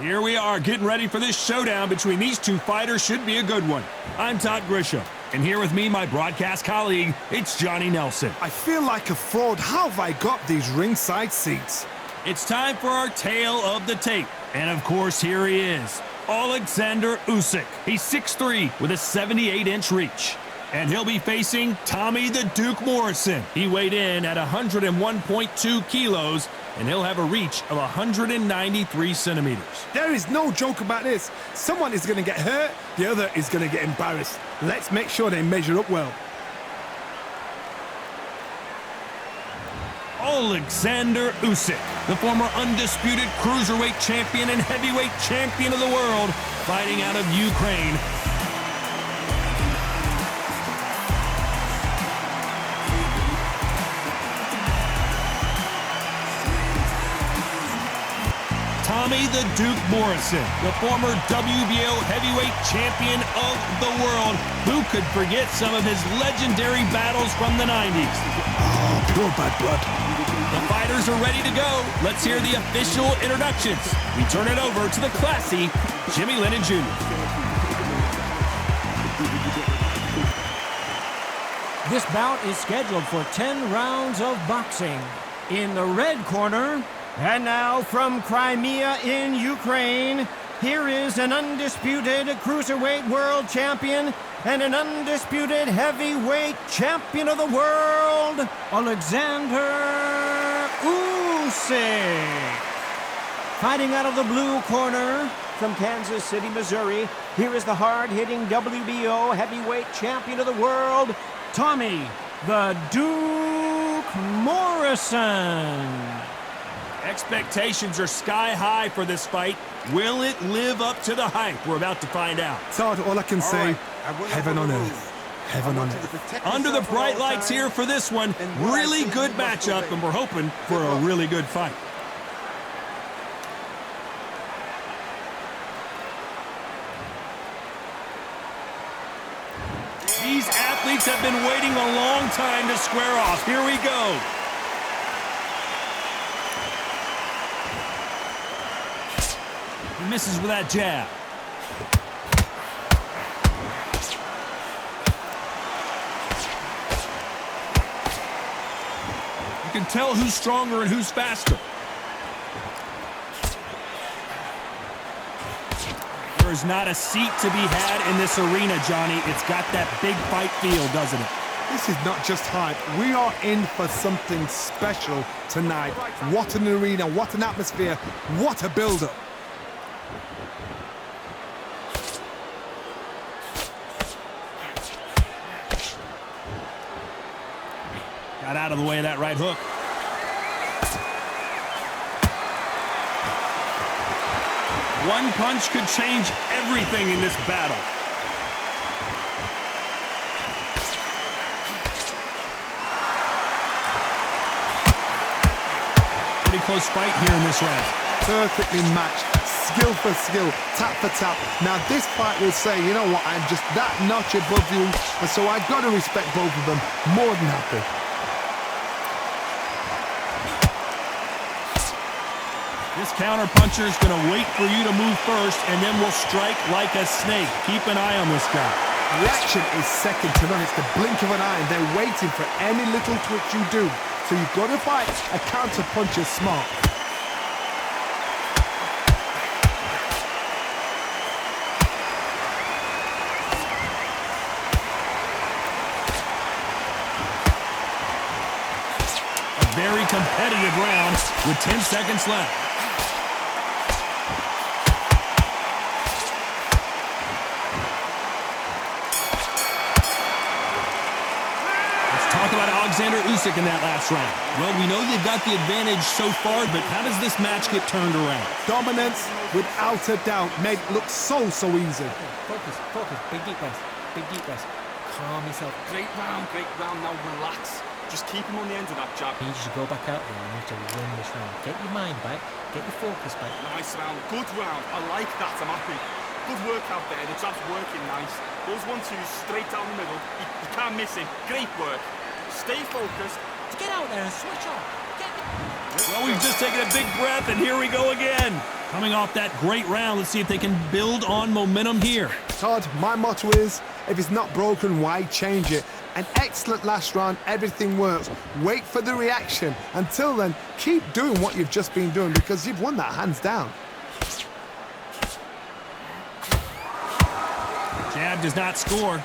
Here we are getting ready for this showdown between these two fighters. Should be a good one. I'm Todd Grisham, and here with me, my broadcast colleague, it's Johnny Nelson. I feel like a fraud. How have I got these ringside seats? It's time for our tale of the tape. And of course, here he is, Oleksandr Usyk. He's 6'3" with a 78-inch reach. And he'll be facing Tommy the Duke Morrison. He weighed in at 101.2 kilos, and he'll have a reach of 193 centimeters. There is no joke about this. Someone is going to get hurt, the other is going to get embarrassed. Let's make sure they measure up well. Oleksandr Usyk, the former undisputed cruiserweight champion and heavyweight champion of the world, fighting out of Ukraine. Tommy the Duke Morrison, the former WBO heavyweight champion of the world. Who could forget some of his legendary battles from the 90s? Oh, pure bad blood. The fighters are ready to go. Let's hear the official introductions. We turn it over to the classy Jimmy Lennon Jr. This bout is scheduled for 10 rounds of boxing. In the red corner, and now from Crimea in Ukraine, here is an undisputed cruiserweight world champion and an undisputed heavyweight champion of the world, Oleksandr Usyk. Fighting out of the blue corner from Kansas City, Missouri, here is the hard-hitting WBO heavyweight champion of the world, Tommy the Duke Morrison. Expectations are sky high for this fight. Will it live up to the hype? We're about to find out. Todd, all I can say, heaven on earth. Heaven on earth. Under the bright lights here for this one. Really good matchup, and we're hoping for a really good fight. These athletes have been waiting a long time to square off. Here we go. He misses with that jab. You can tell who's stronger and who's faster. There is not a seat to be had in this arena, Johnny. It's got that big fight feel, doesn't it? This is not just hype. We are in for something special tonight. What an arena, what an atmosphere, what a build-up. Got out of the way of that right hook. One punch could change everything in this battle. Pretty close fight here in this round. Perfectly matched, skill for skill, tap for tap. Now this fight will say, you know what, I'm just that notch above you, and so I've got to respect both of them. More than happy. This counter-puncher is going to wait for you to move first, and then will strike like a snake. Keep an eye on this guy. Reaction is second to none. It's the blink of an eye, and they're waiting for any little twitch you do. So you've got to fight a counter-puncher smart. A very competitive round with 10 seconds left. Talk about Oleksandr Usyk in that last round. Well, we know they've got the advantage so far, but how does this match get turned around? Dominance, without a doubt, made it look so easy. Focus, big deep breath, calm yourself. Great round, now relax. Just keep him on the end of that jab. You need to go back out there and you have to win this round. Get your mind back, get your focus back. Nice round, good round, I like that, I'm happy. Good work out there, the jab's working nice. Those 1-2s straight down the middle, you can't miss it, great work. Stay focused. Get out there and switch on. Well, we've just taken a big breath, and here we go again. Coming off that great round, let's see if they can build on momentum here. Todd, my motto is, if it's not broken, why change it? An excellent last round, everything works. Wait for the reaction. Until then, keep doing what you've just been doing because you've won that hands down. Jab does not score.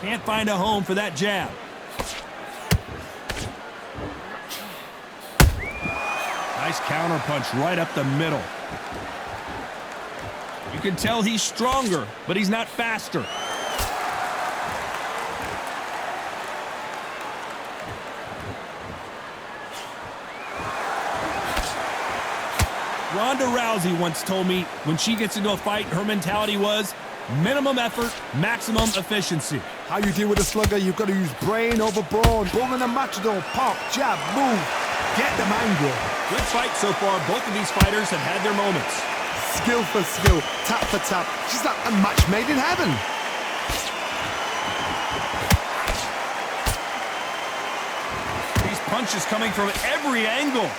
Can't find a home for that jab. Nice counter punch right up the middle. You can tell he's stronger, but he's not faster. Ronda Rousey once told me when she gets into a fight, her mentality was minimum effort, maximum efficiency. How you deal with a slugger, you've got to use brain over brawn. Bull in a matador, pop, jab, move. Get them angry. Good fight so far. Both of these fighters have had their moments. Skill for skill, tap for tap. She's like a match made in heaven. These punches coming from every angle.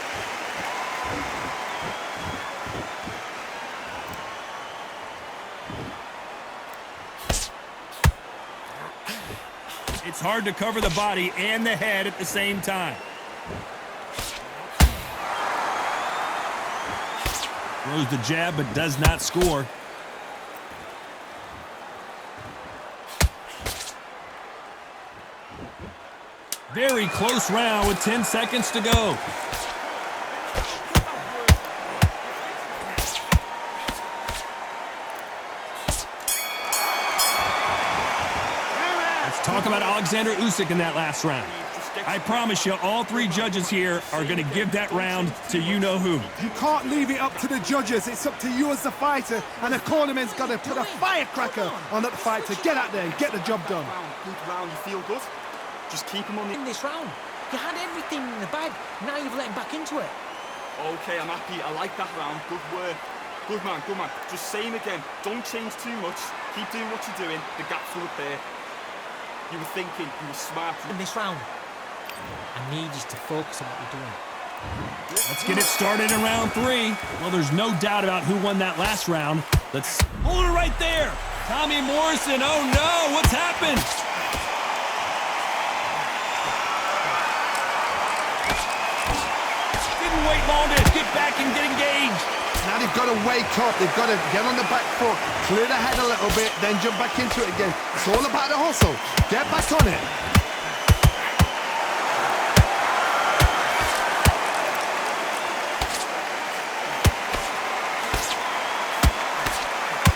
It's hard to cover the body and the head at the same time. Throws the jab but does not score. Very close round with 10 seconds to go. Talk about Oleksandr Usyk in that last round. I promise you, all three judges here are going to give that round to you-know-who. You can't leave it up to the judges. It's up to you as the fighter, and the cornerman's got to put a firecracker on that fight to get out there and get the job done. Good round, you feel good? Just keep him on the... In this round, you had everything in the bag. Now you've let him back into it. Okay, I'm happy. I like that round. Good work. Good man, good man. Just same again. Don't change too much. Keep doing what you're doing. The gaps will appear. You were thinking, you were smart. In this round, I need you to focus on what you're doing. Let's get it started in round 3. Well, there's no doubt about who won that last round. Let's hold it right there. Tommy Morrison, oh no, what's happened? Didn't wait long to get back and get engaged. Now they've got to wake up. They've got to get on the back foot, clear the head a little bit, then jump back into it again. It's all about the hustle. Get back on it.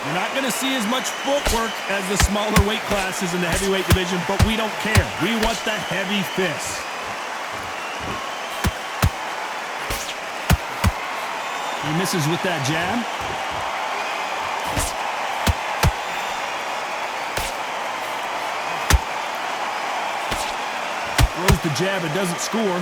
You're not going to see as much footwork as the smaller weight classes in the heavyweight division, but we don't care. We want the heavy fists. He misses with that jab. Throws the jab, it doesn't score.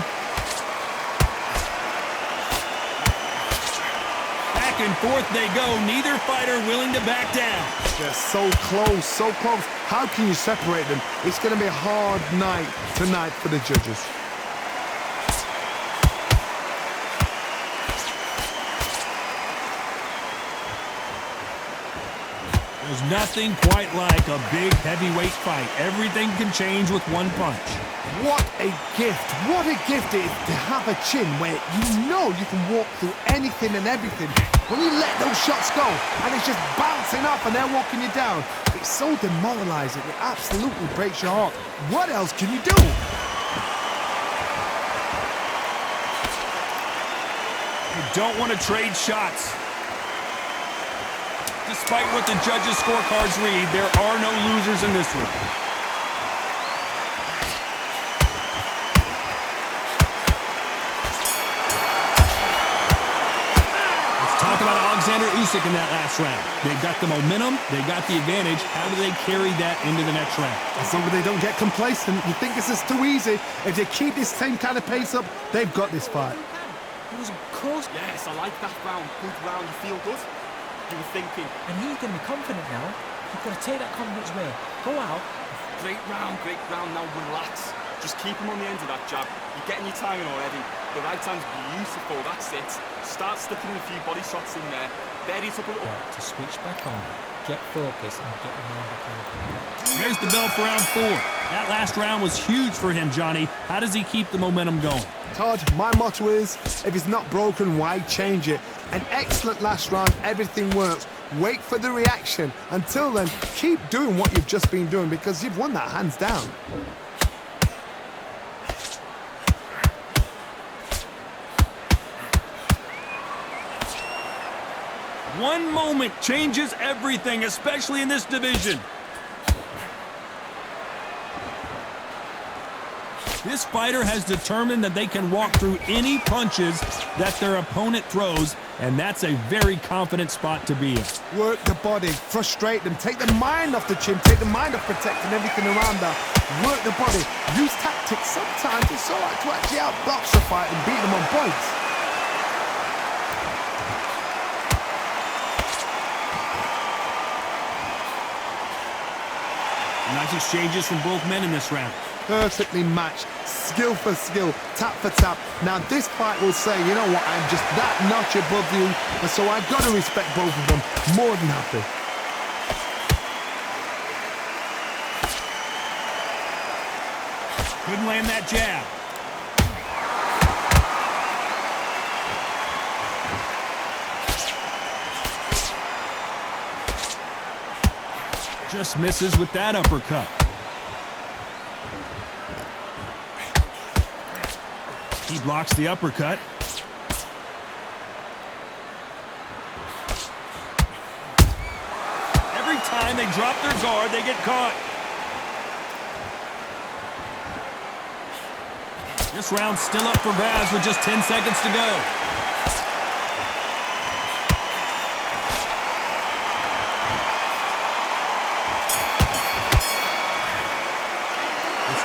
Back and forth they go. Neither fighter willing to back down. They're so close, so close. How can you separate them? It's going to be a hard night tonight for the judges. There's nothing quite like a big heavyweight fight. Everything can change with one punch. What a gift. What a gift it is to have a chin where you know you can walk through anything and everything. When you let those shots go and it's just bouncing off and they're walking you down, it's so demoralizing. It absolutely breaks your heart. What else can you do? You don't want to trade shots. Despite what the judges' scorecards read, there are no losers in this one. Let's talk about Oleksandr Usyk in that last round. They got the momentum, they got the advantage. How do they carry that into the next round? As long as they don't get complacent, you think this is too easy. If they keep this same kind of pace up, they've got this fight. It was close. Yes, I like that round. Good round, you feel good? You were thinking. And he's going to be confident now. You've got to take that confidence away. Go out, Great round, now relax. Just keep him on the end of that jab. You're getting your timing already. The right hand's beautiful, that's it. Start sticking in a few body shots in there. There he's up a little... To switch back on, get focused and get your mind back on. There's the bell for round 4. That last round was huge for him, Johnny. How does he keep the momentum going? Todd, my motto is, if it's not broken, why change it? An excellent last round, everything works. Wait for the reaction. Until then, keep doing what you've just been doing because you've won that hands down. One moment changes everything, especially in this division. This fighter has determined that they can walk through any punches that their opponent throws, and that's a very confident spot to be in. Work the body, frustrate them, take the mind off the chin, take the mind off protecting everything around that. Work the body, use tactics. Sometimes it's all right to actually outbox the fight and beat them on points. Nice exchanges from both men in this round. Perfectly matched, skill for skill, tap for tap. Now this fight will say, you know what, I'm just that notch above you, and so I've got to respect both of them. More than happy. Couldn't land that jab. Just misses with that uppercut. He blocks the uppercut. Every time they drop their guard, they get caught. This round's still up for grabs with just 10 seconds to go.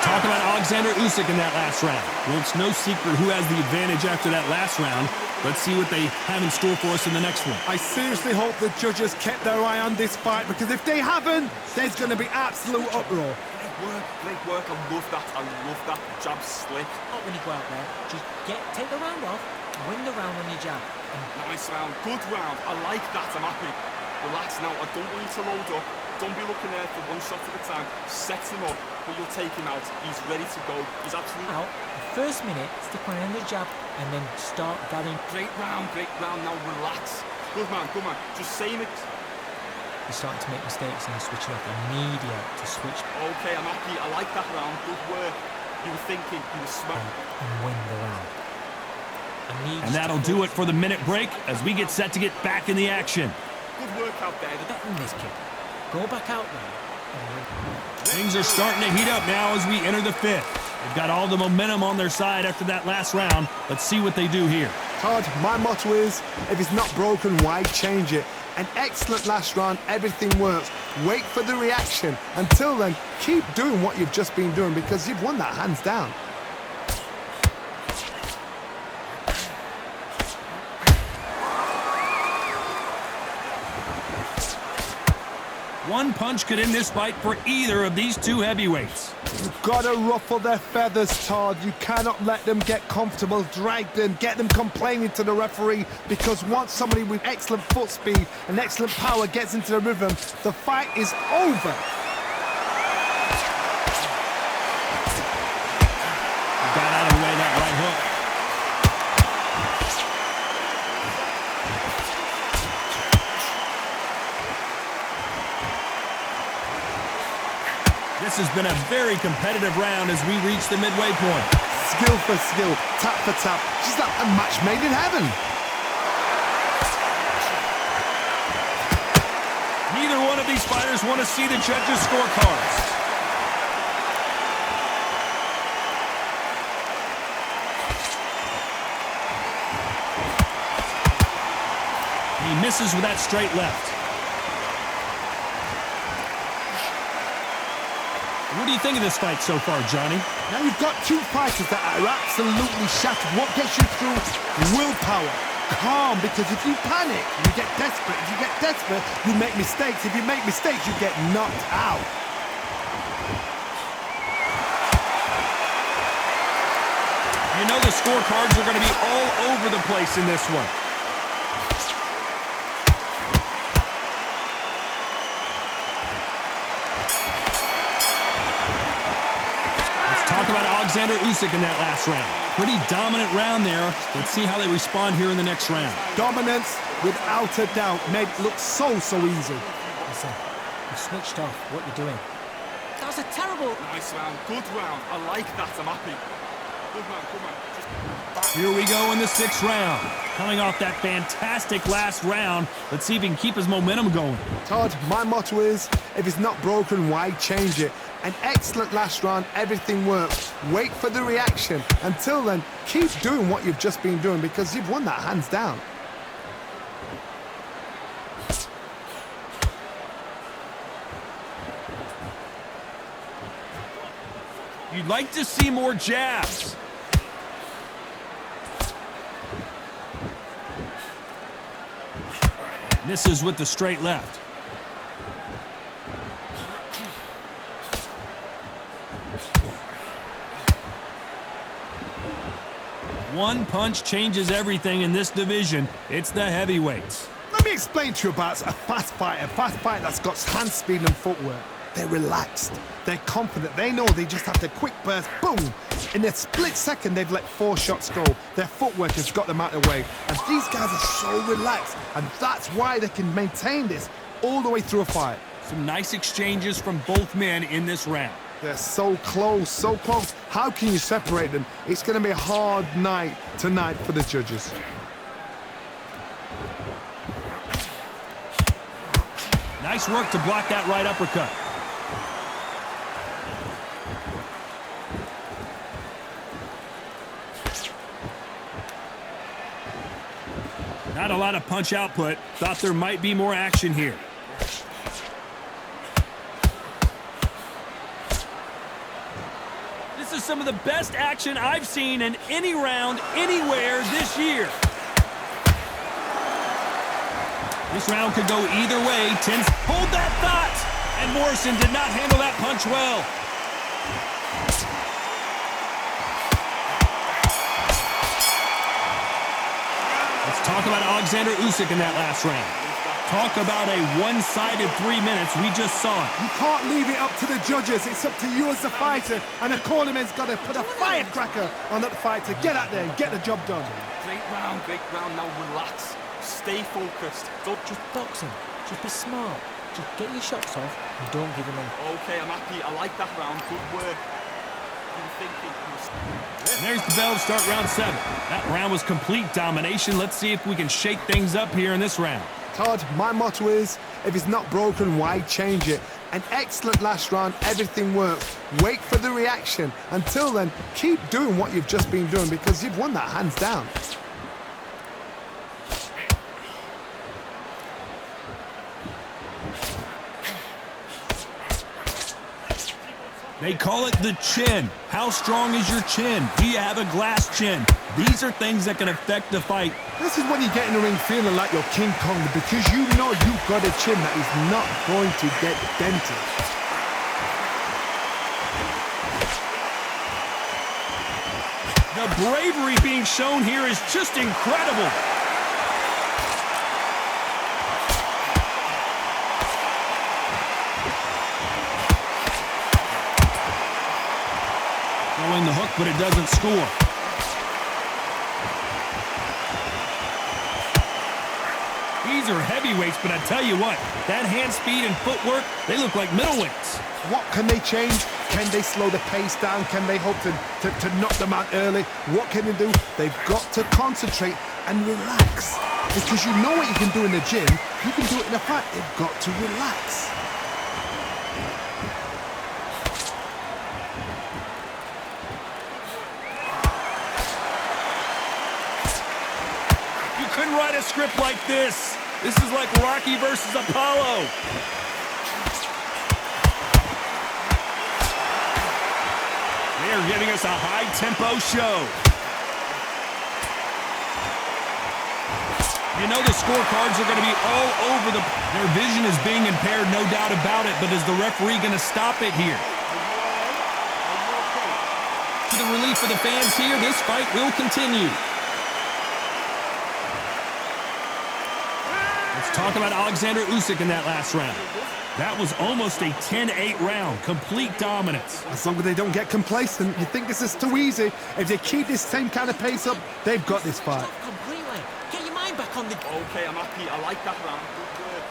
Talk about Oleksandr Usyk in that last round. Well, it's no secret who has the advantage after that last round. Let's see what they have in store for us in the next one. I seriously hope the judges kept their eye on this fight because if they haven't, there's going to be absolute uproar. Great work. I love that. Jab slick. Not when you go out there, just take the round off, win the round on your jab. Nice round, good round. I like that. I'm happy. Relax now. I don't want you to load up. Don't be looking there for one shot at a time. Set him up, but you'll take him out. He's ready to go. He's absolutely out. The first minute, stick one in the jab, and then start gathering. Great round. Now relax. Good man. Just same it. You're starting to make mistakes and you're switching off immediate to switch. Okay, I'm happy. I like that round. Good work. You were thinking. You were smart. And win the round. And that'll do it for the minute break as we get set to get back in the action. Good work out there. Betting this kid. Go back out there. Things are starting to heat up now as we enter the 5th. They've got all the momentum on their side after that last round. Let's see what they do here. Todd, my motto is, if it's not broken, why change it? An excellent last round, everything works. Wait for the reaction. Until then, keep doing what you've just been doing because you've won that hands down. One punch could end this fight for either of these two heavyweights. You've got to ruffle their feathers, Todd. You cannot let them get comfortable, drag them, get them complaining to the referee, because once somebody with excellent foot speed and excellent power gets into the rhythm, the fight is over. Got out of the way that right hook. This has been a very competitive round as we reach the midway point. Skill for skill, tap for tap. Just like a match made in heaven. Neither one of these fighters want to see the judges' scorecards. He misses with that straight left. What do you think of this fight so far, Johnny? Now you've got two fighters that are absolutely shattered. What gets you through? Willpower. Calm, because if you panic, you get desperate. If you get desperate, you make mistakes. If you make mistakes, you get knocked out. know the scorecards are going to be all over the place in this one. Let's talk about Oleksandr Usyk in that last round. Pretty dominant round there. Let's see how they respond here in the next round. Dominance, without a doubt, made it look so easy. Listen, you've switched off what you're doing. That was a terrible... Nice round, good round. I like that, I'm happy. Good man, good man. Here we go in the 6th round. Coming off that fantastic last round, let's see if he can keep his momentum going. Todd, my motto is, if it's not broken, why change it? An excellent last round, everything worked. Wait for the reaction. Until then, keep doing what you've just been doing because you've won that hands down. You'd like to see more jabs. Misses with the straight left. One punch changes everything in this division. It's the heavyweights. Let me explain to you about a fast fighter that's got hand speed and footwork. They're relaxed. They're confident. They know they just have to quick burst, boom. In a split second, they've let 4 shots go. Their footwork has got them out of the way. And these guys are so relaxed. And that's why they can maintain this all the way through a fight. Some nice exchanges from both men in this round. They're so close, so close. How can you separate them? It's going to be a hard night tonight for the judges. Nice work to block that right uppercut. Not a lot of punch output. Thought there might be more action here. This is some of the best action I've seen in any round, anywhere this year. This round could go either way. Hold that thought! And Morrison did not handle that punch well. Let's talk about Oleksandr Usyk in that last round. Talk about a one-sided 3 minutes. We just saw it. You can't leave it up to the judges. It's up to you as the fighter. And the cornerman's got to put a firecracker on that fighter. Get out there and get the job done. Great round, great round. Now relax. Stay focused. Don't Just box him. Just be smart. Just get your shots off and don't give him in. Okay, I'm happy. I like that round. Good work. You were thinking. There's the bell to start round 7. That round was complete domination. Let's see if we can shake things up here in this round. Todd, my motto is, if it's not broken, why change it? An excellent last round, everything worked. Wait for the reaction. Until then, keep doing what you've just been doing because you've won that hands down. They call it the chin. How strong is your chin? Do you have a glass chin? These are things that can affect the fight. This is when you get in the ring feeling like you're King Kong because you know you've got a chin that is not going to get dented. The bravery being shown here is just incredible. Throwing the hook, but it doesn't score. These are heavyweights, but I tell you what, that hand speed and footwork, they look like middleweights. What can they change? Can they slow the pace down? Can they hope to knock them out early? What can they do? They've got to concentrate and relax. Because you know what you can do in the gym, you can do it in a fight. They've got to relax. You couldn't write a script like this. This is like Rocky versus Apollo. They're giving us a high-tempo show. You know the scorecards are going to be all over the... Their vision is being impaired, no doubt about it, but is the referee going to stop it here? To the of relief for the fans here. This fight will continue. Let's talk about Oleksandr Usyk in that last round. That was almost a 10-8 round. Complete dominance. As long as they don't get complacent, you think this is too easy. If they keep this same kind of pace up, they've got this fight. Stop completely. Get your mind back on the... Okay, I'm happy. I like that round. Good work.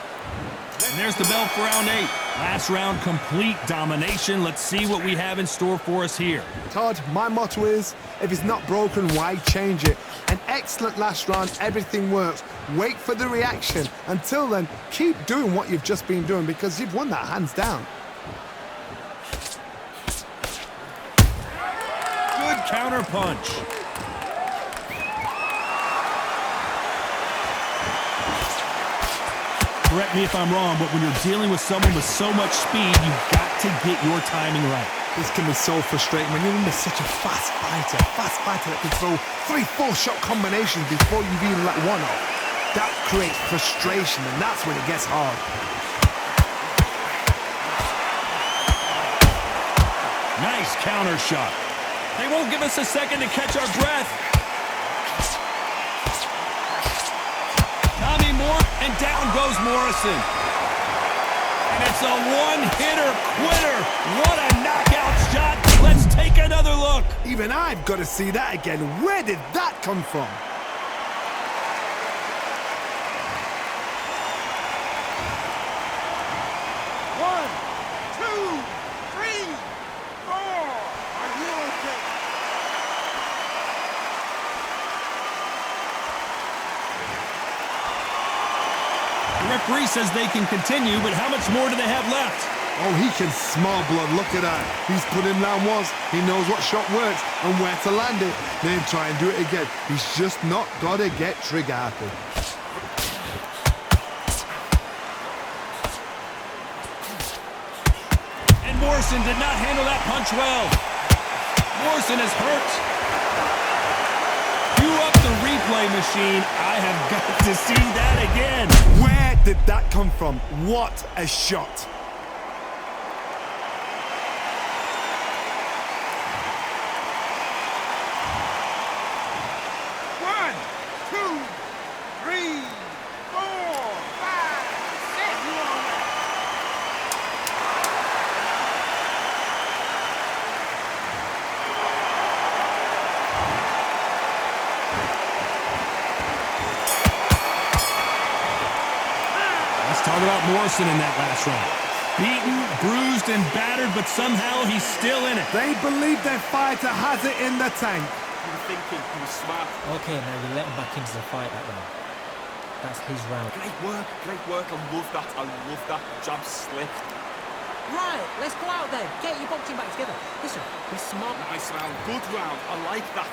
And there's the bell for round 8. Last round, complete domination. Let's see what we have in store for us here. Todd, my motto is, if it's not broken, why change it? An excellent last round, everything works. Wait for the reaction. Until then, keep doing what you've just been doing because you've won that hands down. Good counter punch. Correct me if I'm wrong, but when you're dealing with someone with so much speed, you've got to get your timing right. This can be so frustrating when you're in such a fast fighter that can throw 3-4 shot combinations before you've even let one off. That creates frustration, and that's when it gets hard. Nice counter shot. They won't give us a second to catch our breath. Tommy Moore, and down goes Morrison. And it's a one-hitter quitter. What a knockout shot. Let's take another look. Even I've got to see that again. Where did that come from? One, two, three, four. Are you okay? The referee says they can continue, but how much more do they have left? Oh, he can smell blood. Look at that. He's put him down once. He knows what shot works and where to land it. Then try and do it again. He's just not got to get trigger happy. And Morrison did not handle that punch well. Morrison is hurt. Cue up the replay machine. I have got to see that again. Where did that come from? What a shot. One, two, three, four, five, six. You all right? Let's talk about Morrison in that last round. Beaten, bruised, and battered, but somehow he's still in it. They believe their fighter has it in the tank. You were thinking he was smart. Okay, now you let him back into the fight that round. That's his round. Great work, great work. I love that. I love that. Jab slipped. Right, let's go out there. Get your boxing back together. Listen, be smart. Nice round. Good round. I like that.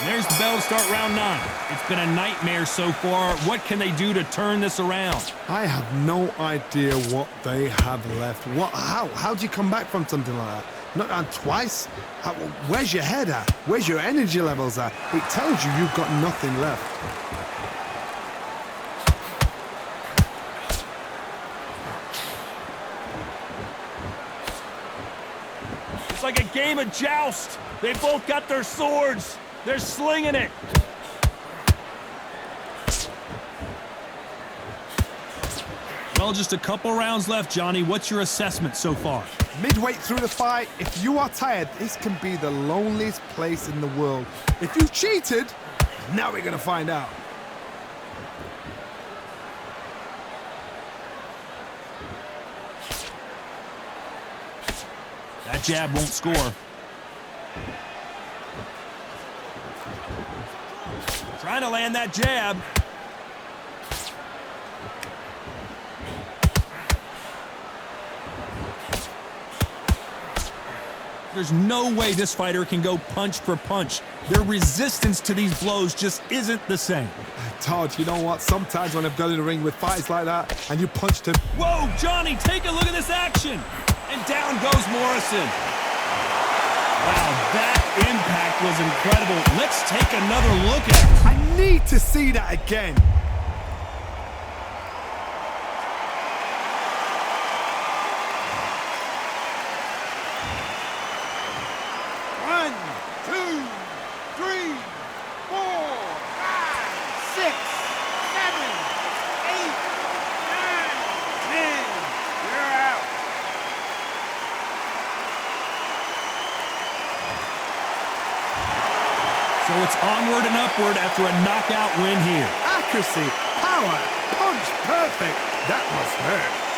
And there's the bell to start round 9. It's been a nightmare so far. What can they do to turn this around? I have no idea what they have left. How do you come back from something like that? Not down twice? Where's your head at? Where's your energy levels at? It tells you you've got nothing left. It's like a game of joust. They both got their swords. They're slinging it. Well, just a couple rounds left, Johnny. What's your assessment so far? Midway through the fight, if you are tired, this can be the loneliest place in the world. If you cheated, now we're going to find out. That jab won't score. Trying to land that jab. There's no way this fighter can go punch for punch. Their resistance to these blows just isn't the same. Todd, you know what? Sometimes when I've got in the ring with fights like that and you punched him. Whoa, Johnny, take a look at this action. And down goes Morrison. Wow, that impact was incredible. Let's take another look at it. I need to see that again. It's onward and upward after a knockout win here. Accuracy, power, punch, perfect. That must hurt.